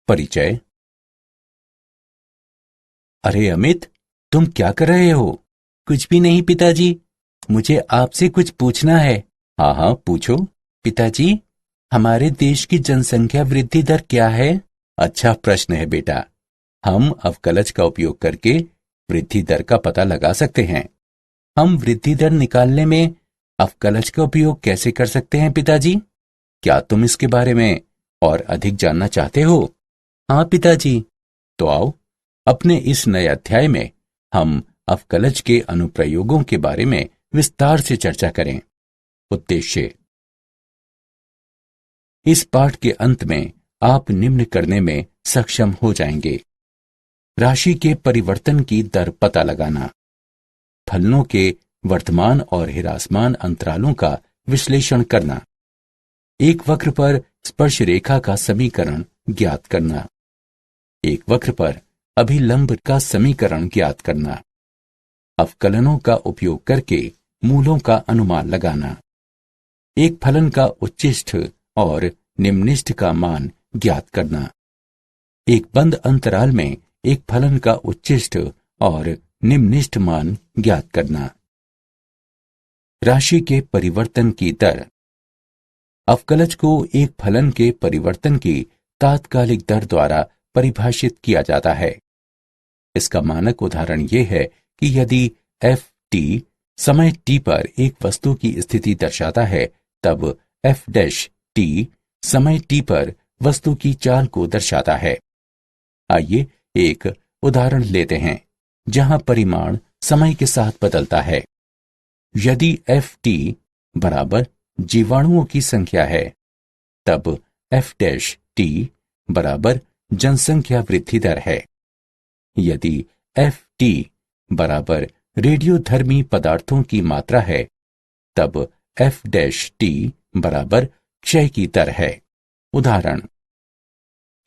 परिचय। अरे अमित, तुम क्या कर रहे हो? कुछ भी नहीं पिताजी, मुझे आपसे कुछ पूछना है। हाँ हाँ, पूछो। पिताजी, हमारे देश की जनसंख्या वृद्धि दर क्या है? अच्छा प्रश्न है बेटा। हम अवकलज का उपयोग करके वृद्धि दर का पता लगा सकते हैं। हम वृद्धि दर निकालने में अवकलज का उपयोग कैसे कर सकते हैं पिताजी? क्या तुम इसके बारे में और अधिक जानना चाहते हो? हाँ पिताजी। तो आओ, अपने इस नए अध्याय में हम अवकलज के अनुप्रयोगों के बारे में विस्तार से चर्चा करें। उद्देश्य। इस पाठ के अंत में आप निम्न करने में सक्षम हो जाएंगे: राशि के परिवर्तन की दर पता लगाना, फलनों के वर्तमान और ह्रासमान अंतरालों का विश्लेषण करना, एक वक्र पर स्पर्श रेखा का समीकरण ज्ञात करना, एक वक्र पर अभिलंब का समीकरण ज्ञात करना, अवकलनों का उपयोग करके मूलों का अनुमान लगाना, एक फलन का उच्चिष्ठ और निम्निष्ठ का मान ज्ञात करना, एक बंद अंतराल में एक फलन का उच्चिष्ठ और निम्निष्ठ मान ज्ञात करना। राशि के परिवर्तन की दर। अवकलज को एक फलन के परिवर्तन की तात्कालिक दर द्वारा परिभाषित किया जाता है। इसका मानक उदाहरण यह है कि यदि एफ टी समय टी पर एक वस्तु की स्थिति दर्शाता है, तब एफ डैश टी समय टी पर वस्तु की चाल को दर्शाता है। आइए एक उदाहरण लेते हैं जहां परिमाण समय के साथ बदलता है। यदि एफ टी बराबर जीवाणुओं की संख्या है, तब एफ डैश टी बराबर जनसंख्या वृद्धि दर है। यदि एफ टी बराबर रेडियोधर्मी पदार्थों की मात्रा है, तब एफ डैश टी बराबर क्षय की दर है। उदाहरण: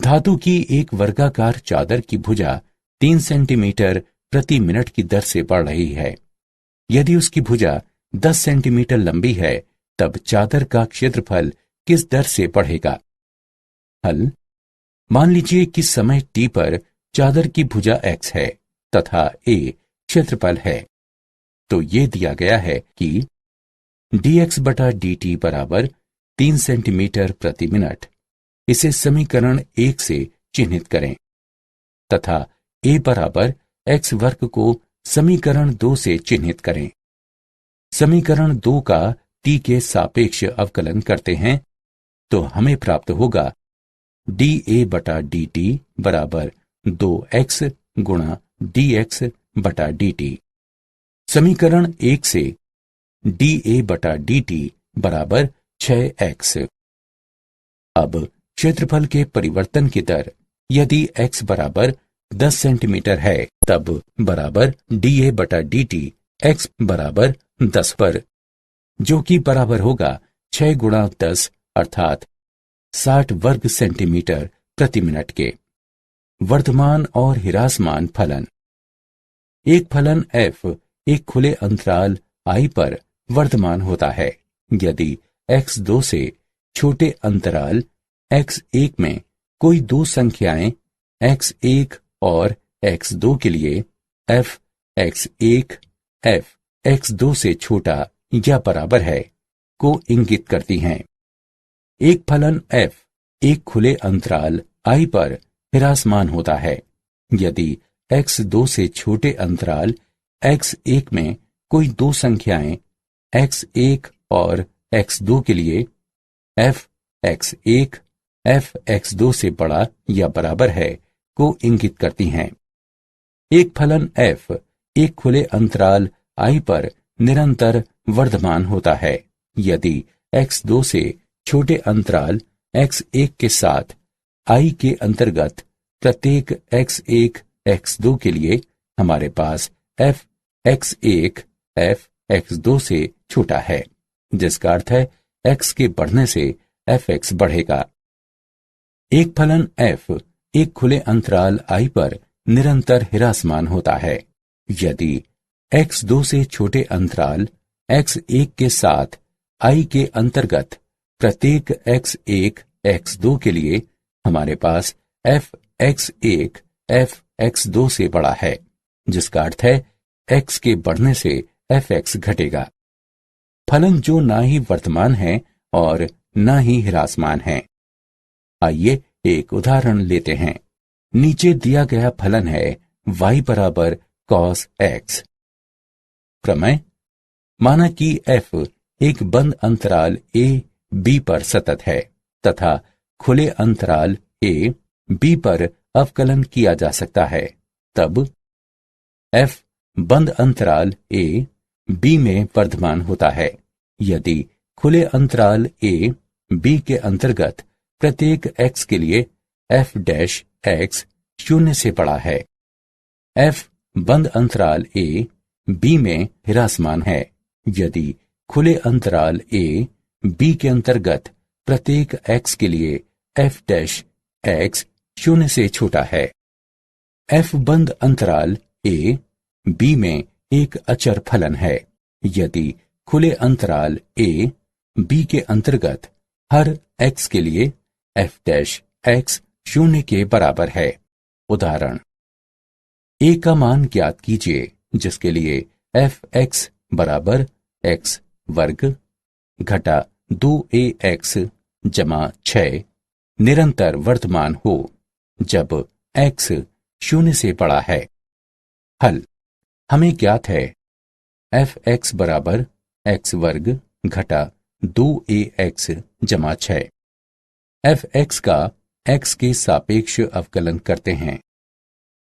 धातु की एक वर्गाकार चादर की भुजा 3 सेंटीमीटर प्रति मिनट की दर से बढ़ रही है। यदि उसकी भुजा 10 सेंटीमीटर लंबी है, तब चादर का क्षेत्रफल किस दर से बढ़ेगा? हल: मान लीजिए कि समय t पर चादर की भुजा x है तथा a क्षेत्रफल है। तो ये दिया गया है कि dx बटा dt बराबर 3 सेंटीमीटर प्रति मिनट। इसे समीकरण 1 से चिन्हित करें तथा a बराबर x वर्ग को समीकरण 2 से चिन्हित करें। समीकरण 2 का t के सापेक्ष अवकलन करते हैं तो हमें प्राप्त होगा dA बटा dt बराबर 2x गुणा dx बटा dt। समीकरण 1 से dA बटा dt बराबर 6x। अब क्षेत्रफल के परिवर्तन की दर। यदि x बराबर 10 सेंटीमीटर है, तब बराबर dA बटा dt x बराबर 10 पर, जो कि बराबर होगा 6 गुणा 10 अर्थात 60 वर्ग सेंटीमीटर प्रति मिनट के। वर्तमान और ह्रासमान फलन। एक फलन f एक खुले अंतराल I पर वर्तमान होता है। यदि x2 से छोटे अंतराल x1 में कोई दो संख्याएं x1 और x2 के लिए f x1 f x2 से छोटा या बराबर है को इंगित करती हैं। एक फलन f एक खुले अंतराल I पर ह्रासमान होता है। यदि x2 से छोटे अंतराल x1 में कोई दो संख्याएं x1 और x2 के लिए f x1 f x2 से बड़ा या बराबर है को इंगित करती हैं। एक फलन f एक खुले अंतराल I पर निरंतर वर्धमान होता है। यदि x2 से छोटे अंतराल x1 के साथ I के अंतर्गत प्रत्येक x1 x2 के लिए हमारे पास f x1 f x2 से छोटा है, जिसका अर्थ है x के बढ़ने से fx बढ़ेगा। एक फलन f एक खुले अंतराल I पर निरंतर ह्रासमान होता है। यदि x2 से छोटे अंतराल x1 के साथ I के अंतर्गत प्रत्येक x1 x2 के लिए हमारे पास एफ एक्स एक एफ एक्स दो से बड़ा है, जिसका अर्थ है एक्स के बढ़ने से एफ एक्स घटेगा। फलन जो ना ही वर्तमान है और ना ही ह्रासमान है। आइए एक उदाहरण लेते हैं। नीचे दिया गया फलन है y बराबर cos x। प्रमेय, माना कि f एक बंद अंतराल a b पर सतत है तथा खुले अंतराल a b पर अवकलन किया जा सकता है, तब f बंद अंतराल a b में वर्धमान होता है यदि खुले अंतराल a b के अंतर्गत प्रत्येक x के लिए f डैश x शून्य से बड़ा है। f बंद अंतराल a b में ह्रासमान है यदि खुले अंतराल a b के अंतर्गत प्रत्येक x के लिए f डैश x शून्य से छोटा है। f बंद अंतराल a b में एक अचर फलन है यदि खुले अंतराल a b के अंतर्गत हर x के लिए f डैश x शून्य के बराबर है। उदाहरण, a का मान ज्ञात कीजिए जिसके लिए f x बराबर x वर्ग घटा 2ax जमा 6 निरंतर वर्तमान हो जब x शून्य से बड़ा है। हल, हमें ज्ञात है f x बराबर x वर्ग घटा 2ax जमा 6। f x का x के सापेक्ष अवकलन करते हैं।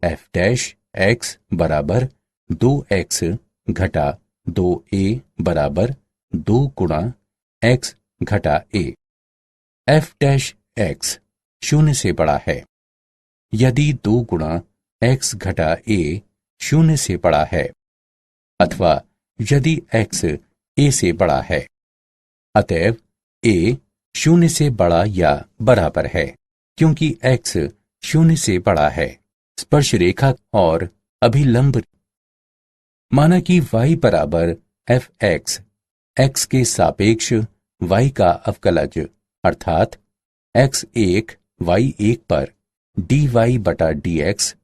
f डैश x बराबर 2x घटा 2a बराबर 2 गुणा x घटा a। f डैश x शून्य से बड़ा है यदि 2 गुणा x घटा a शून्य से बड़ा है अथवा यदि x a से बड़ा है। अतएव a शून्य से बड़ा या बराबर है क्योंकि x शून्य से बड़ा है। स्पर्श रेखा और अभिलंब, माना कि y बराबर f x, x के सापेक्ष y का अवकलज अर्थात x1 y1 पर dy बटा dx,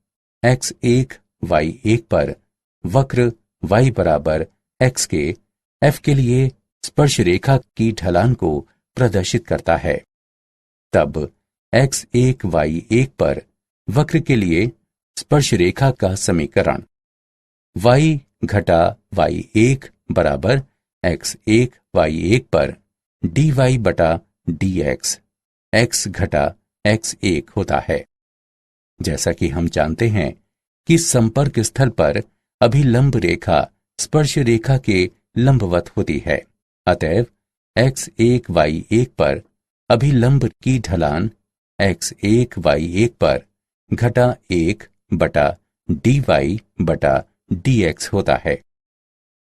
x1 y1 पर वक्र y बराबर x के f के लिए स्पर्श रेखा की ढलान को प्रदर्शित करता है, तब x1 y1 पर वक्र के लिए स्पर्श रेखा का समीकरण y घटा y1 बराबर x1 y1 पर dy बटा dx x घटा x1 होता है। जैसा कि हम जानते हैं कि संपर्क स्थल पर अभिलंब रेखा स्पर्श रेखा के लंबवत होती है, अतएव x1 y1 पर अभिलंब की ढलान x1 y1 पर घटा 1 बटा dy बटा dx होता है।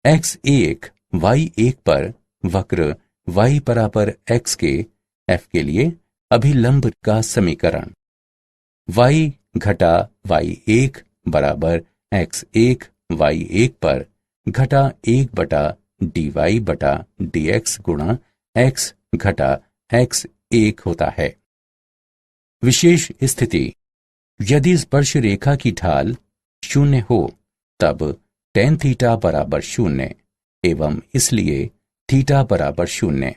x1 y1 पर वक्र y बराबर x के f के लिए अभिलंब का समीकरण y घटा y1 बराबर x1 y1 पर घटा 1 बटा dy बटा dx गुणा x घटा x1 होता है। विशेष स्थिति, यदि स्पर्श रेखा की ढाल शून्य हो तब tan थीटा बराबर शून्य एवं इसलिए थीटा बराबर शून्य,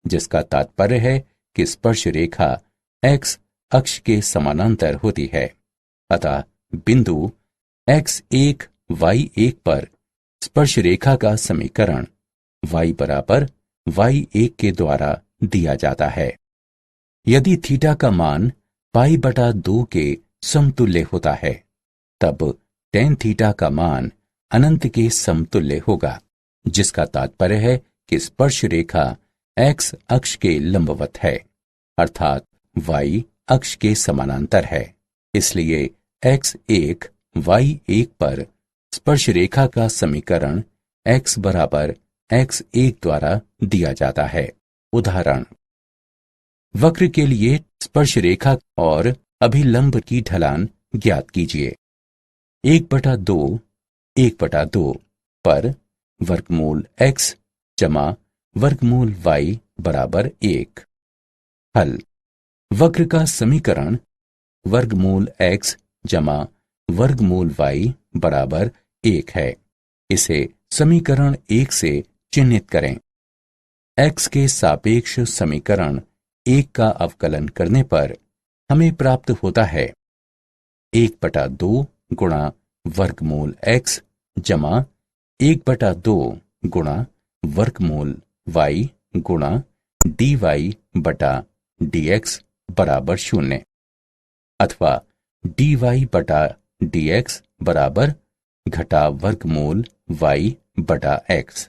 जिसका तात्पर्य है कि स्पर्श रेखा x अक्ष के समानांतर होती है। अतः बिंदु x1 y1 पर स्पर्श रेखा का समीकरण y बराबर y1 के द्वारा दिया जाता है। यदि थीटा का मान पाई बटा 2 के समतुल्य होता है तब tan थीटा का मान अनंत के समतुल्य होगा, जिसका तात्पर्य है कि स्पर्श रेखा x अक्ष के लंबवत है अर्थात y अक्ष के समानांतर है। इसलिए x1 y1 पर स्पर्श रेखा का समीकरण x बराबर x1 द्वारा दिया जाता है। उदाहरण, वक्र के लिए स्पर्श रेखा और अभिलंब की ढलान ज्ञात कीजिए। 1/2 पर वर्गमूल x जमा वर्गमूल y बराबर 1। हल, वक्र का समीकरण वर्गमूल x जमा वर्गमूल y बराबर 1 है। इसे समीकरण 1 से चिह्नित करें। x के सापेक्ष समीकरण 1 का अवकलन करने पर हमें प्राप्त होता है 1/2 गुणा वर्गमूल x जमा 1/2 गुणा वर्गमूल y गुणा dy/dx बराबर 0 अथवा dy/dx बराबर घटा वर्गमूल y/x।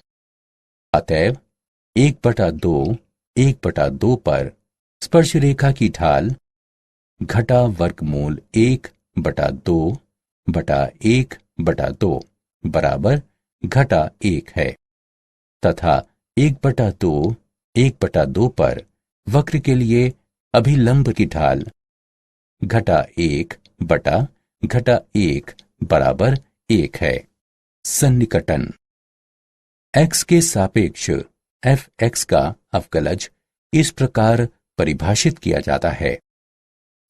अतएव 1/2 पर स्पर्शरेखा की ढाल घटा वर्गमूल 1/2 बराबर घटा 1 है तथा 1/2 पर वक्र के लिए अभिलंब की ढाल घटा 1 बराबर 1 है। सन्निकटन। x के सापेक्ष fx का अवकलज इस प्रकार परिभाषित किया जाता है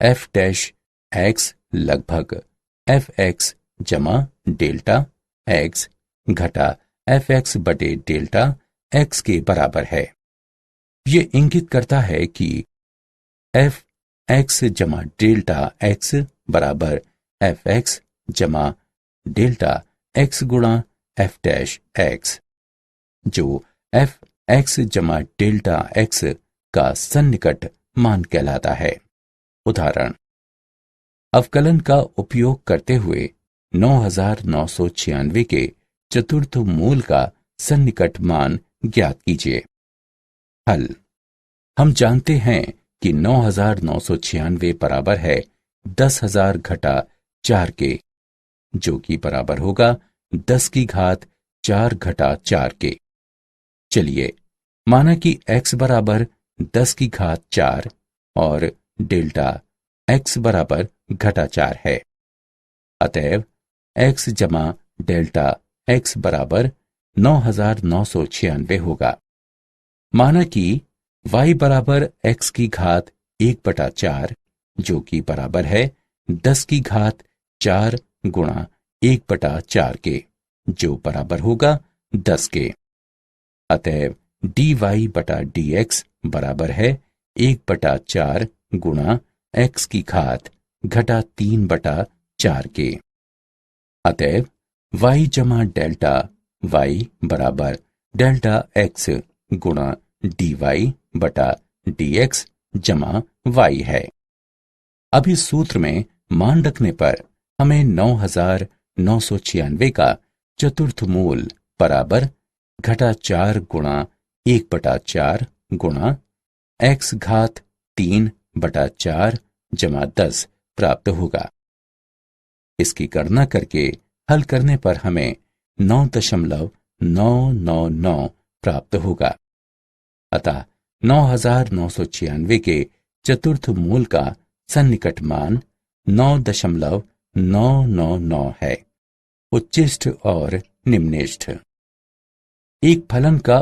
f डैश x लगभग fx जमा डेल्टा x घटा fx बटे डेल्टा x के बराबर है। ये इंगित करता है कि fx जमा डेल्टा x बराबर fx जमा डेल्टा x गुणा f डैश x, जो fx जमा डेल्टा x का सन्निकट मान कहलाता है। उदाहरण, अवकलन का उपयोग करते हुए 9996 के चतुर्थ मूल का सन्निकट मान ज्ञात कीजिए। हल। हम जानते हैं कि 9996 बराबर है 10,000 घटा 4 के, जो कि बराबर होगा 10 की घात 4 घटा 4 के। चलिए माना कि x बराबर 10 की घात 4 और डेल्टा x बराबर घटा 4 है। अतएव x जमा डेल्टा x बराबर 9996 होगा। माना कि y बराबर x की घात 1/4, जो कि बराबर है 10 की घात 4 गुणा 1/4 के, जो बराबर होगा 10 के। अतएव dy/dx बराबर है 1/4 गुणा x की घात घटा 3/4 के। अतएव y जमा डेल्टा y बराबर डेल्टा x गुणा dy/dx जमा y है। अब इस सूत्र में मान रखने पर हमें 9996 का चतुर्थ मूल बराबर घटा 4 गुणा 1/4 गुणा x घात 3/4 जमा 10 प्राप्त होगा। इसकी गणना करके हल करने पर हमें 9.999 प्राप्त होगा। अतः 9996 के चतुर्थ मूल का सन्निकट मान 9.999 है। उच्चिष्ठ और निम्निष्ठ। एक फलन का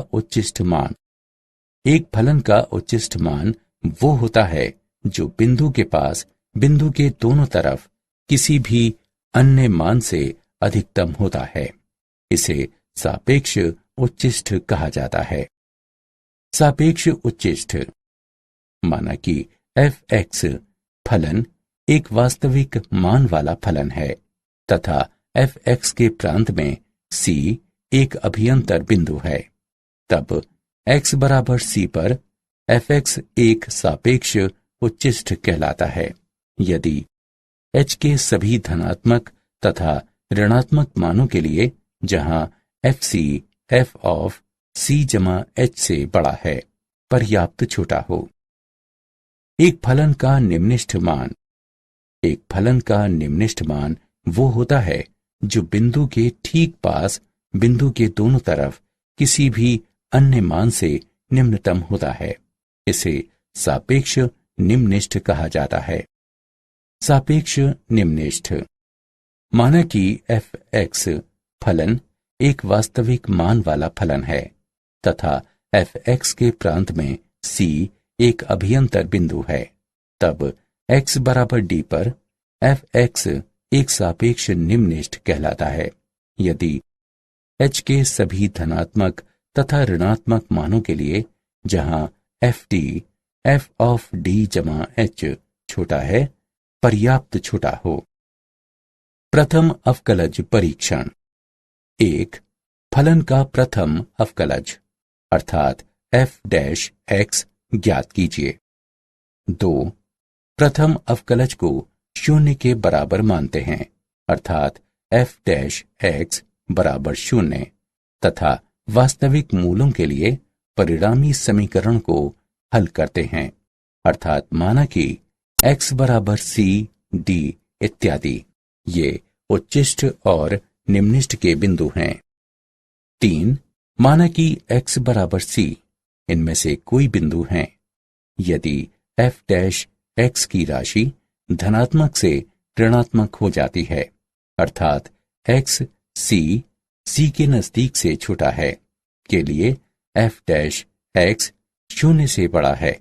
उच्चिष्ठ मान वो होता है जो बिंदु के पास बिंदु के दोनों तरफ किसी भी अन्य मान से अधिकतम होता है। इसे सापेक्ष उच्चिष्ठ कहा जाता है। सापेक्ष उच्चिष्ठ। माना कि fx फलन एक वास्तविक मान वाला फलन है तथा fx के प्रांत में c एक अभियंतर बिंदु है, तब x बराबर c पर fx एक सापेक्ष उच्चिष्ठ कहलाता है यदि h के सभी धनात्मक तथा ऋणात्मक मानों के लिए जहां fc f ऑफ c जमा h से बड़ा है पर्याप्त छोटा हो। एक फलन का निम्निष्ठ मान वो होता है जो बिंदु के ठीक पास बिंदु के दोनों तरफ किसी भी अन्य मान से निम्नतम होता है। इसे सापेक्ष निम्निष्ठ कहा जाता है। सापेक्ष निम्निष्ठ। माना कि fx फलन एक वास्तविक मान वाला फलन है तथा fx के प्रांत में c एक अभियंतर बिंदु है, तब x बराबर d पर fx एक सापेक्ष निम्ननिष्ठ कहलाता है यदि h के सभी धनात्मक तथा ऋणात्मक मानों के लिए जहां ft f ऑफ d जमा h छोटा है पर्याप्त छोटा हो। प्रथम अवकलज परीक्षण। 1. फलन का प्रथम अवकलज अर्थात f डैश x ज्ञात कीजिए। 2. प्रथम अवकलज को शून्य के बराबर मानते हैं अर्थात f डैश x बराबर शून्य तथा वास्तविक मूलों के लिए परिणामी समीकरण को हल करते हैं अर्थात माना कि x बराबर c d इत्यादि ये उच्चिष्ट और निम्निष्ठ के बिंदु हैं। 3. माना कि x बराबर c इनमें से कोई बिंदु हैं यदि f डैश x की राशि धनात्मक से ऋणात्मक हो जाती है अर्थात x c के नजदीक से छोटा है के लिए f डैश x शून्य से बड़ा है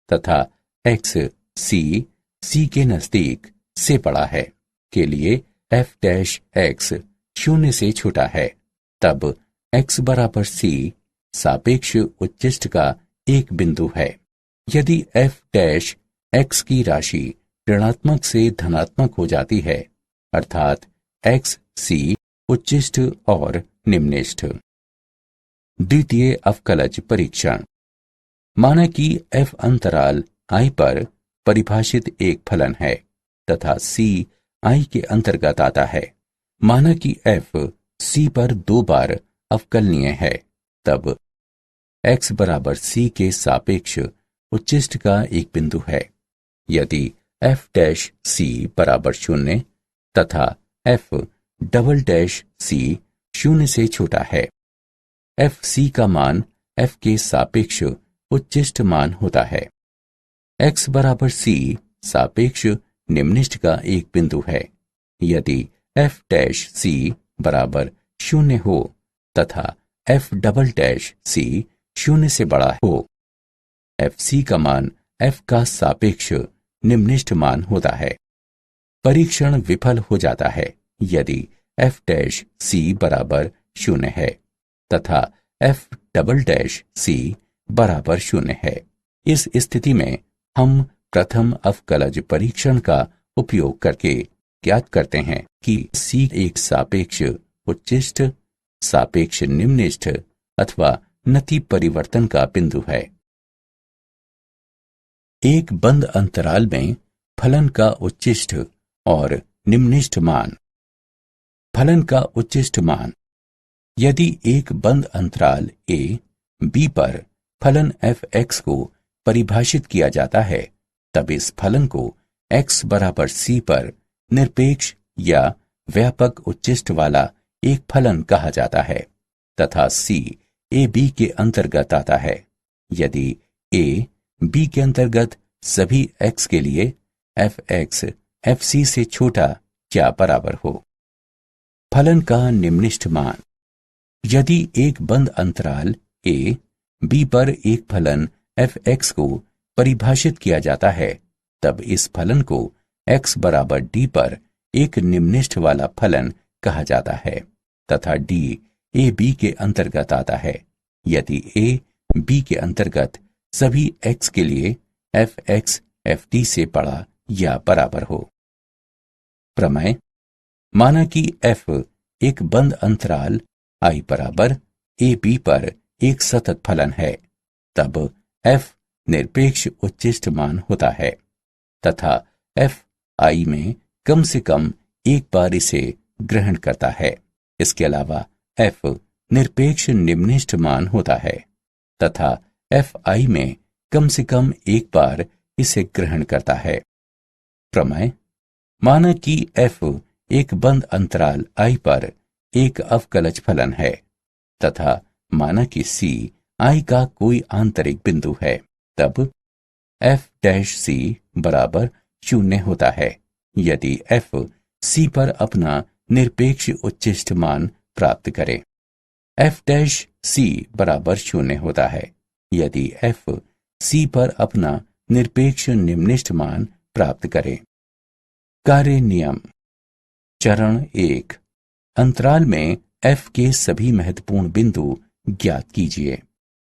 तथा x c के नजदीक से बड़ा है के लिए f डैश x शून्य से छोटा है, तब x बराबर c सापेक्ष उच्चिष्ट का एक बिंदु है। यदि f डैश x की राशि ऋणात्मक से धनात्मक हो जाती है अर्थात x c उच्चिष्ट और निम्निष्ठ। द्वितीय अवकलज परीक्षण। माना कि f अंतराल i पर परिभाषित एक फलन है तथा c i के अंतर्गत आता है। माना कि f c पर 2 बार अवकलनीय है, तब x बराबर c के सापेक्ष उच्चिष्ट का एक बिंदु है। यदि f डैश c बराबर 0 तथा f डबल डैश c 0 से छोटा है, f c का मान f के सापेक्ष उच्चिष्ट मान होता है। x बराबर c सापेक्ष निम्निष्ठ का एक बिंदु है। यदि f डैश c बराबर 0 हो तथा f डबल डैश c 0 से बड़ा हो, f c का मान f का सापेक्ष निम्निष्ठ मान होता है। परीक्षण विफल हो जाता है यदि f डैश c बराबर 0 है तथा f डबल डैश c बराबर 0 है। इस स्थिति में हम प्रथम अवकलज परीक्षण का उपयोग करके ज्ञात करते हैं कि c एक सापेक्ष उच्चिष्ट, सापेक्ष निम्निष्ठ अथवा नति परिवर्तन का बिंदु है। एक बंद अंतराल में फलन का उच्चिष्ट और निम्निष्ठ मान। फलन का उच्चिष्ट मान। यदि एक बंद अंतराल a b पर फलन f(x) को परिभाषित किया जाता है, तब इस फलन को x बराबर c पर निरपेक्ष या व्यापक उच्चिष्ट वाला एक फलन कहा जाता है तथा c a b के अंतर्गत आता है यदि a b के अंतर्गत सभी x के लिए f(x) f(c) से छोटा या बराबर हो। फलन का निम्निष्ठ मान। यदि एक बंद अंतराल a b पर एक फलन f(x) को परिभाषित किया जाता है, तब इस फलन को x बराबर d पर एक निम्निष्ठ वाला फलन कहा जाता है तथा d a b के अंतर्गत आता है यदि a b के अंतर्गत सभी x के लिए f(x) f(d) से बड़ा या बराबर हो। प्रमेय। माना कि f एक बंद अंतराल i बराबर a b पर एक सतत फलन है, तब f निरपेक्ष उच्चिष्ट मान होता है तथा f i में कम से कम एक बार इसे ग्रहण करता है। इसके अलावा f निरपेक्ष निम्निष्ठ मान होता है तथा f i में कम से कम एक बार इसे ग्रहण करता है। प्रमेय। माना कि f एक बंद अंतराल i पर एक अवकलज फलन है तथा माना कि c i का कोई आंतरिक बिंदु है, तब f डैश c बराबर 0 होता है यदि f c पर अपना निरपेक्ष उच्चिष्ट मान प्राप्त करे। f डैश c बराबर 0 होता है यदि f c पर अपना निरपेक्ष निम्निष्ठ मान प्राप्त करें। कार्य नियम। चरण 1, अंतराल में f के सभी महत्वपूर्ण बिंदु ज्ञात कीजिए,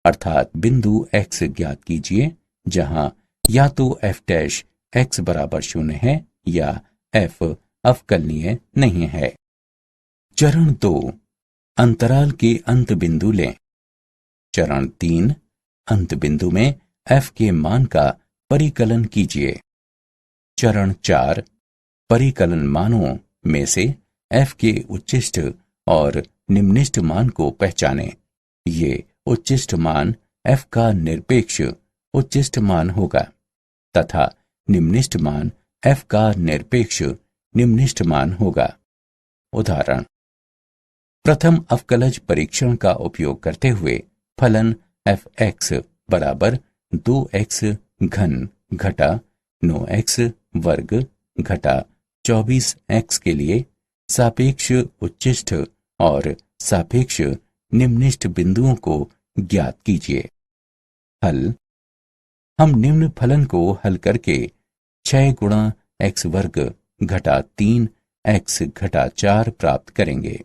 अर्थात बिंदु x ज्ञात कीजिए जहां या तो f डैश x बराबर 0 है या f अवकलनीय नहीं है। चरण 2, अंतराल के अंत बिंदु लें। चरण 3, अंत बिंदु में f के मान का परिकलन कीजिए। चरण 4, परिकलन मानों में से f के उच्चिष्ट और निम्निष्ठ मान को पहचानें। ये उच्चिष्ट मान f का निरपेक्ष उच्चिष्ट मान होगा तथा निम्निष्ठ मान f का निरपेक्ष निम्निष्ठ मान होगा। उदाहरण, प्रथम अवकलज परीक्षण का उपयोग करते हुए फलन f(x) बराबर 2x घन घटा 9x वर्ग घटा 24x के लिए सापेक्ष उच्चिष्ट और सापेक्ष निम्निष्ठ बिंदुओं को ज्ञात कीजिए। हल। हम निम्न फलन को हल करके 6 गुणा x वर्ग घटा 3x घटा 4 प्राप्त करेंगे।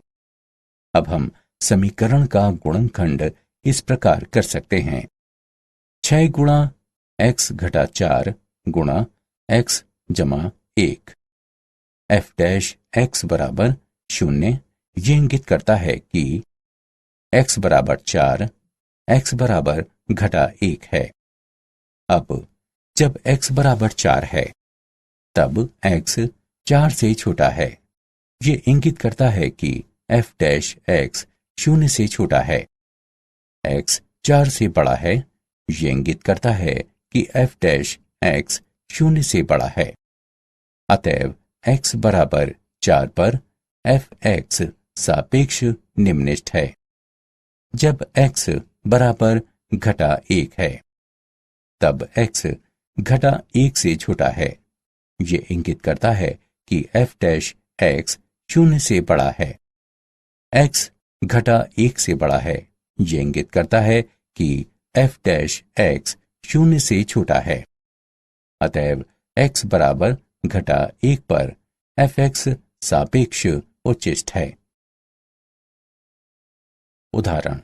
अब हम समीकरण का गुणनखंड इस प्रकार कर सकते हैं। 6 गुणा x घटा 4 गुणा x जमा 1। f डैश x बराबर 0 ये इंगित करता है कि x बराबर 4 x बराबर घटा 1 है। अब जब x बराबर 4 है तब x 4 से छोटा है। ये इंगित करता है कि f डैश x 0 से छोटा है। x 4 से बड़ा है। ये इंगित करता है कि f डैश x 0 से बड़ा है। अतएव x बराबर 4 पर f(x) सापेक्ष निम्निष्ठ है। जब x बराबर घटा 1 है तब x घटा 1 से छोटा है। ये इंगित करता है कि f डैश x 0 से बड़ा है। x घटा 1 से बड़ा है। ये इंगित करता है कि f डैश x 0 से छोटा है। अतएव x बराबर घटा 1 पर f(x) सापेक्ष उच्चिष्ट है। उदाहरण,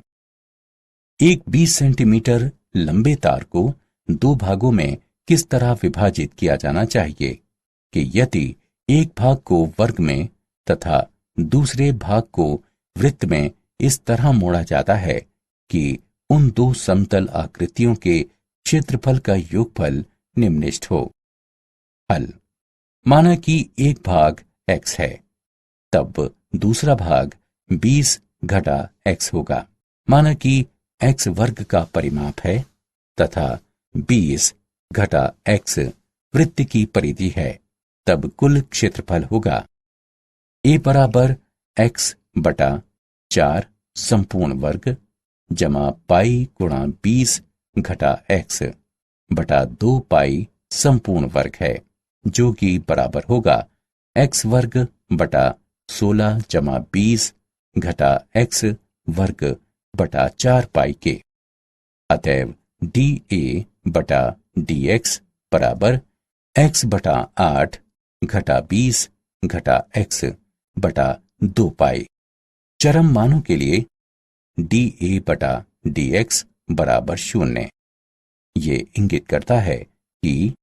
एक 20 सेंटीमीटर लंबे तार को 2 भागों में किस तरह विभाजित किया जाना चाहिए कि यदि एक भाग को वर्ग में तथा दूसरे भाग को वृत्त में इस तरह मोड़ा जाता है कि उन 2 समतल आकृतियों के क्षेत्रफल का योगफल निम्निष्ठ हो। हल। माना कि एक भाग x है तब दूसरा भाग 20 घटा x होगा। माना कि x वर्ग का परिमाप है तथा 20 घटा x वृत्त की परिधि है, तब कुल क्षेत्रफल होगा a बराबर x बटा 4 संपूर्ण वर्ग जमा पाई गुणा 20 घटा x बटा 2 पाई संपूर्ण वर्ग है, जो कि बराबर होगा x वर्ग बटा 16 जमा 20 घटा x वर्ग बटा 4 पाई के। अतएव dA बटा dx बराबर x बटा 8 घटा 20 घटा x बटा 2 पाई। चरम मानों के लिए dA बटा dx बराबर 0। ये इंगित करता है कि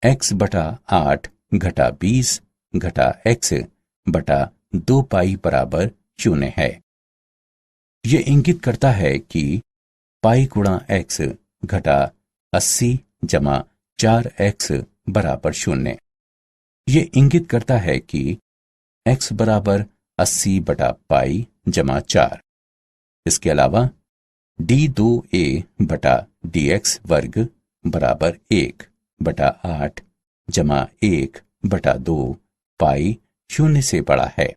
x बटा 8 घटा 20 घटा x बटा 2 पाई बराबर 0 है। ये इंगित करता है कि पाई गुणा x घटा 80 जमा 4x बराबर 0। ये इंगित करता है कि x बराबर 80 बटा पाई जमा 4। इसके अलावा d2a बटा dx वर्ग बराबर 1 बटा 8 जमा 1 बटा 2 पाई 0 से बड़ा है।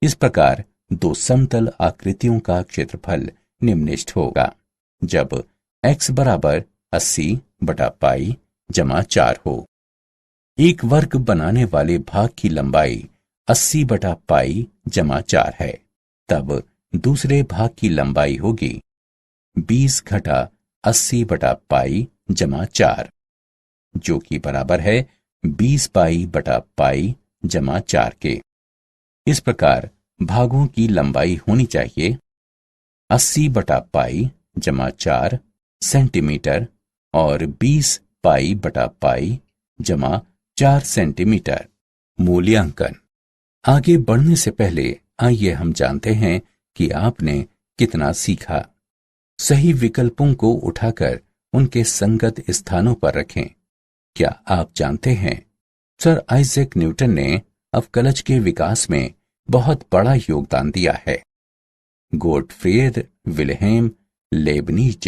इस प्रकार 2 समतल आकृतियों का क्षेत्रफल निम्निष्ठ होगा जब x बराबर 80 बटा पाई जमा 4 हो। एक वर्ग बनाने वाले भाग की लंबाई 80 बटा पाई जमा 4 है, तब दूसरे भाग की लंबाई होगी 20 घटा 80 बटा पाई जमा 4, जो कि बराबर है 20 पाई बटा पाई जमा 4 के। इस प्रकार भागों की लंबाई होनी चाहिए 80 बटा पाई जमा 4 सेंटीमीटर और 20 पाई बटा पाई जमा 4 सेंटीमीटर। मूल्यांकन। आगे बढ़ने से पहले आइए हम जानते हैं कि आपने कितना सीखा। सही विकल्पों को उठाकर उनके संगत स्थानों पर रखें। क्या आप जानते हैं सर आइजैक न्यूटन ने अवकलज के विकास में बहुत बड़ा योगदान दिया है। गोटफ्रीड विल्हेम लेबनिज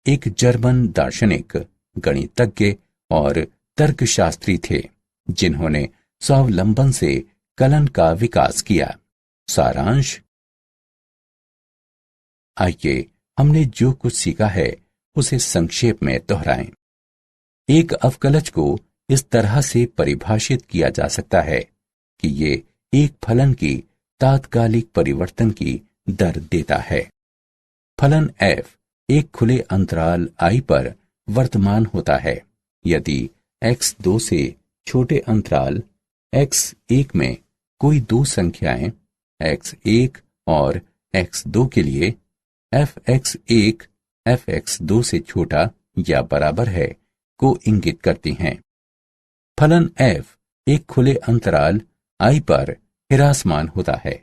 एक जर्मन दार्शनिक, गणितज्ञ और तर्कशास्त्री थे जिन्होंने स्वावलंबन से कलन का विकास किया। सारांश। आइए हमने जो कुछ सीखा है उसे संक्षेप में दोहराएं। एक अवकलज को इस तरह से परिभाषित किया जा सकता है कि ये एक फलन की तात्कालिक परिवर्तन की दर देता है। फलन f एक खुले अंतराल I पर वर्तमान होता है यदि x2 से छोटे अंतराल x1 में कोई दो संख्याएं x1 और x2 के लिए fx1 fx2 से छोटा या बराबर है को इंगित करती हैं। फलन f एक खुले अंतराल I पर हिरासमान होता है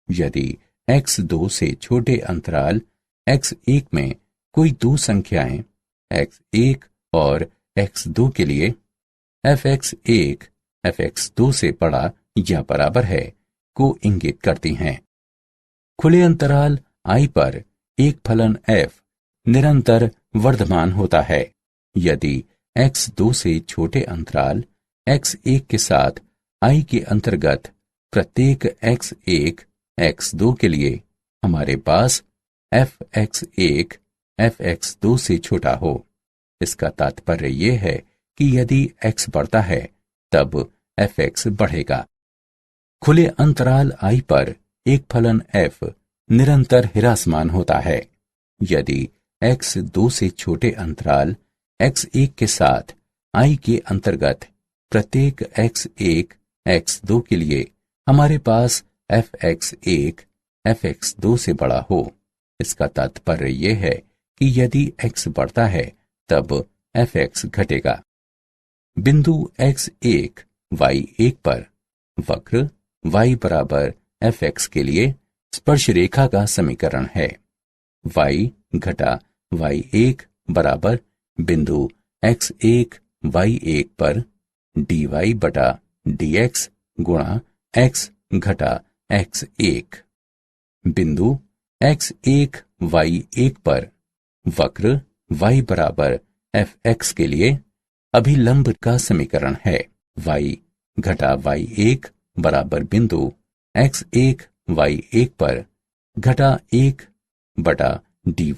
यदि x2 से छोटे अंतराल x1 में कोई दो संख्याएं x1 और x2 के लिए fx1 fx2 से बड़ा या बराबर है को इंगित करती हैं। खुले अंतराल I पर एक फलन f निरंतर वर्धमान होता है यदि x2 से छोटे अंतराल x1 के साथ I के अंतर्गत प्रत्येक x1 x2 के लिए हमारे पास fx1 fx2 से छोटा हो। इसका तात्पर्य यह है कि यदि x बढ़ता है तब fx बढ़ेगा। खुले अंतराल I पर एक फलन f निरंतर हिरासमान होता है यदि x2 से छोटे अंतराल x1 के साथ I के अंतर्गत प्रत्येक x1 x2 के लिए हमारे पास fx1 fx2 से बड़ा हो। इसका तात्पर्य यह है कि यदि x बढ़ता है तब fx घटेगा। बिंदु x1 y1 पर वक्र y बराबर fx के लिए स्पर्श रेखा का समीकरण है y घटा y1 बराबर बिंदु x1 y1 पर dy बटा dx गुणा x घटा x1। बिंदु x1 y1 पर वक्र y बराबर fx के लिए अभिलंब का समीकरण है y घटा y1 बराबर बिंदु x1 y1 पर घटा 1 बटा dy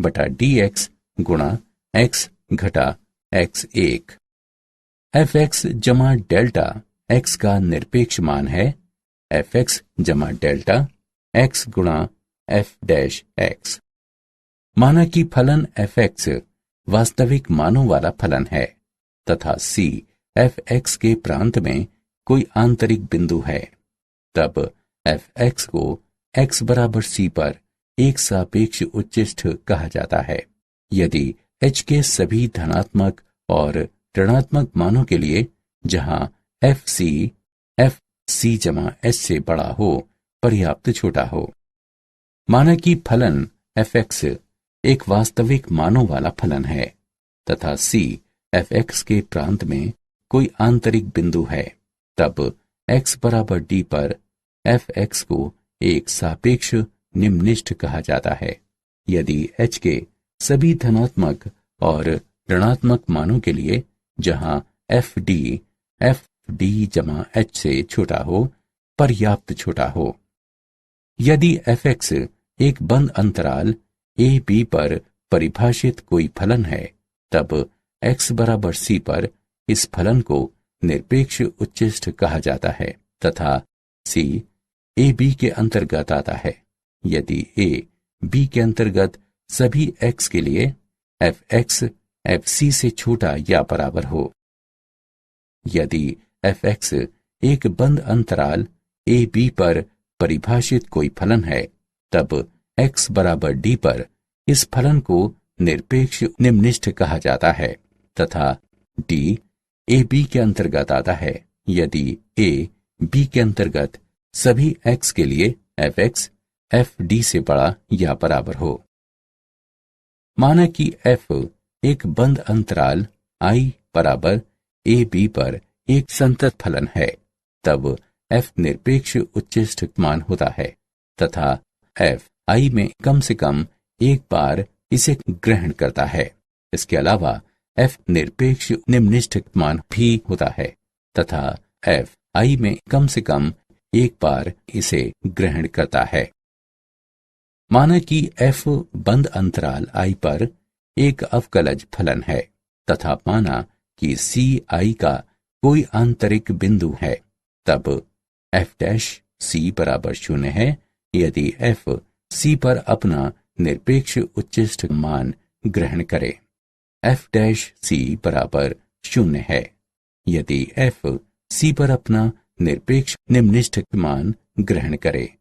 बटा dx गुणा x घटा x1। fx जमा डेल्टा x का निरपेक्ष मान है fx जमा डेल्टा x गुणा f डैश x। माना कि फलन fx वास्तविक मानों वाला फलन है तथा c fx के प्रांत में कोई आंतरिक बिंदु है, तब fx को x बराबर c पर एक सापेक्ष उच्चिष्ठ कहा जाता है। यदि h के सभी धनात्मक और ऋणात्मक मानों के लिए जहां fc जमा h से बड़ा हो पर्याप्त छोटा हो। माना कि फलन fx एक वास्तविक मानों वाला फलन है तथा c fx के प्रांत में कोई आंतरिक बिंदु है, तब x बराबर d पर fx को एक सापेक्ष निम्निष्ठ कहा जाता है। यदि h के सभी धनात्मक और ऋणात्मक मानों के लिए जहां fd जमा h से छोटा हो पर्याप्त छोटा हो। यदि fx एक बंद अंतराल a b पर परिभाषित कोई फलन है, तब x बराबर c पर इस फलन को निरपेक्ष उच्चिष्ठ कहा जाता है तथा c a b के अंतर्गत आता है यदि a b के अंतर्गत सभी x के लिए fx fc से छोटा या बराबर हो। यदि f(x) एक बंद अंतराल a b पर परिभाषित कोई फलन है, तब x बराबर d पर इस फलन को निरपेक्ष निम्निष्ठ कहा जाता है तथा d a b के अंतर्गत आता है यदि a b के अंतर्गत सभी x के लिए f(x) f d से बड़ा या बराबर हो। माना कि f एक बंद अंतराल I बराबर a b पर एक संतत फलन है, तब f निरपेक्ष उच्चिष्ट मान होता है तथा f I में कम से कम एक बार इसे ग्रहण करता है। इसके अलावा f निरपेक्ष निम्निष्ठ मान भी होता है तथा f I में कम से कम एक बार इसे ग्रहण करता है। माना कि f बंद अंतराल I पर एक अवकलज फलन है तथा माना कि c I का कोई आंतरिक बिंदु है, तब f' बराबर 0 है यदि f c पर अपना निरपेक्ष उच्चिष्ट मान ग्रहण करे। f' बराबर 0 है यदि f c पर अपना निरपेक्ष निम्निष्ठ मान ग्रहण करे।